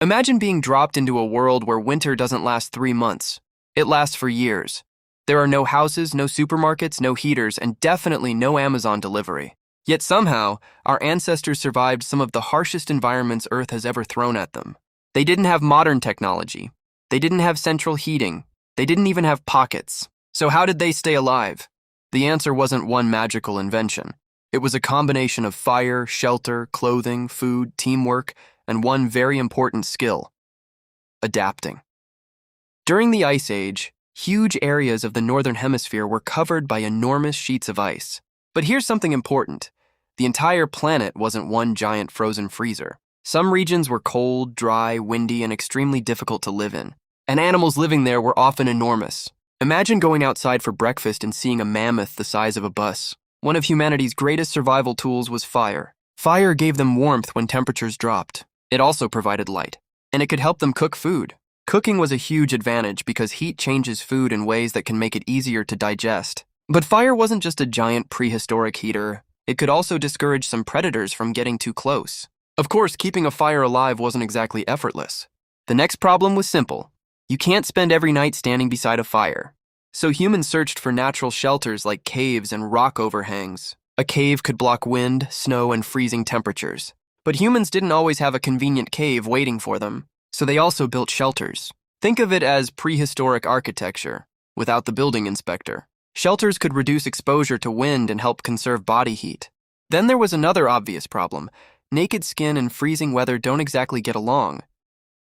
Imagine being dropped into a world where winter doesn't last 3 months. It lasts for years. There are no houses, no supermarkets, no heaters, and definitely no Amazon delivery. Yet somehow, our ancestors survived some of the harshest environments Earth has ever thrown at them. They didn't have modern technology. They didn't have central heating. They didn't even have pockets. So how did they stay alive? The answer wasn't one magical invention. It was a combination of fire, shelter, clothing, food, teamwork, and one very important skill: adapting. During the Ice Age, huge areas of the northern hemisphere were covered by enormous sheets of ice. But here's something important. The entire planet wasn't one giant frozen freezer. Some regions were cold, dry, windy, and extremely difficult to live in. And animals living there were often enormous. Imagine going outside for breakfast and seeing a mammoth the size of a bus. One of humanity's greatest survival tools was fire. Fire gave them warmth when temperatures dropped. It also provided light, and it could help them cook food. Cooking was a huge advantage because heat changes food in ways that can make it easier to digest. But fire wasn't just a giant prehistoric heater. It could also discourage some predators from getting too close. Of course, keeping a fire alive wasn't exactly effortless. The next problem was simple. You can't spend every night standing beside a fire. So humans searched for natural shelters like caves and rock overhangs. A cave could block wind, snow, and freezing temperatures. But humans didn't always have a convenient cave waiting for them, so they also built shelters. Think of it as prehistoric architecture, without the building inspector. Shelters could reduce exposure to wind and help conserve body heat. Then there was another obvious problem. Naked skin and freezing weather don't exactly get along.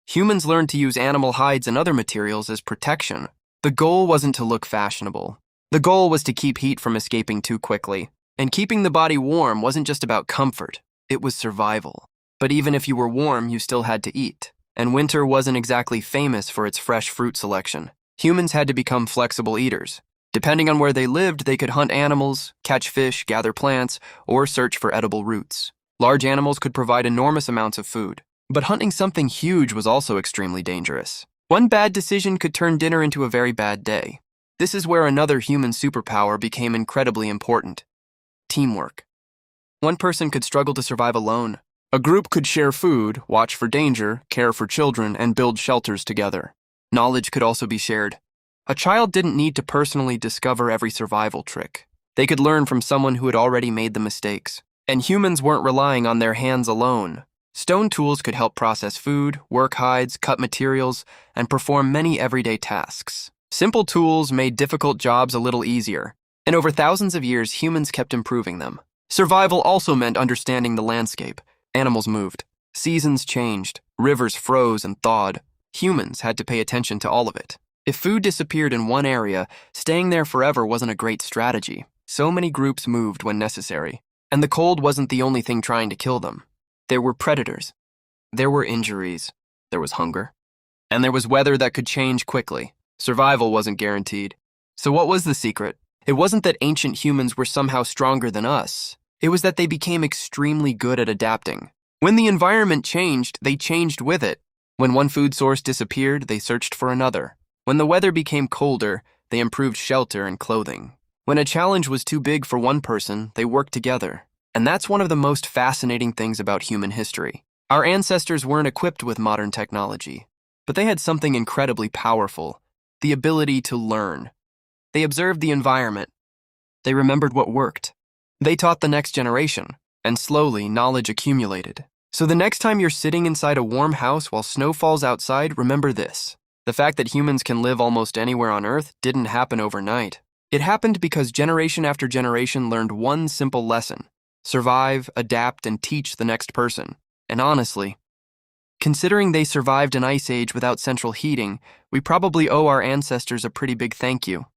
Humans learned to use animal hides and other materials as protection. The goal wasn't to look fashionable. The goal was to keep heat from escaping too quickly. And keeping the body warm wasn't just about comfort. It was survival. But even if you were warm, you still had to eat. And winter wasn't exactly famous for its fresh fruit selection. Humans had to become flexible eaters. Depending on where they lived, they could hunt animals, catch fish, gather plants, or search for edible roots. Large animals could provide enormous amounts of food. But hunting something huge was also extremely dangerous. One bad decision could turn dinner into a very bad day. This is where another human superpower became incredibly important: teamwork. One person could struggle to survive alone. A group could share food, watch for danger, care for children, and build shelters together. Knowledge could also be shared. A child didn't need to personally discover every survival trick. They could learn from someone who had already made the mistakes. And humans weren't relying on their hands alone. Stone tools could help process food, work hides, cut materials, and perform many everyday tasks. Simple tools made difficult jobs a little easier, and over thousands of years, humans kept improving them. Survival also meant understanding the landscape. Animals moved. Seasons changed. Rivers froze and thawed. Humans had to pay attention to all of it. If food disappeared in one area, staying there forever wasn't a great strategy. So many groups moved when necessary. And the cold wasn't the only thing trying to kill them. There were predators. There were injuries. There was hunger. And there was weather that could change quickly. Survival wasn't guaranteed. So what was the secret? It wasn't that ancient humans were somehow stronger than us. It was that they became extremely good at adapting. When the environment changed, they changed with it. When one food source disappeared, they searched for another. When the weather became colder, they improved shelter and clothing. When a challenge was too big for one person, they worked together. And that's one of the most fascinating things about human history. Our ancestors weren't equipped with modern technology, but they had something incredibly powerful: the ability to learn. They observed the environment. They remembered what worked. They taught the next generation, and slowly knowledge accumulated. So the next time you're sitting inside a warm house while snow falls outside, remember this: the fact that humans can live almost anywhere on Earth didn't happen overnight. It happened because generation after generation learned one simple lesson: survive, adapt, and teach the next person. And honestly, considering they survived an ice age without central heating, we probably owe our ancestors a pretty big thank you.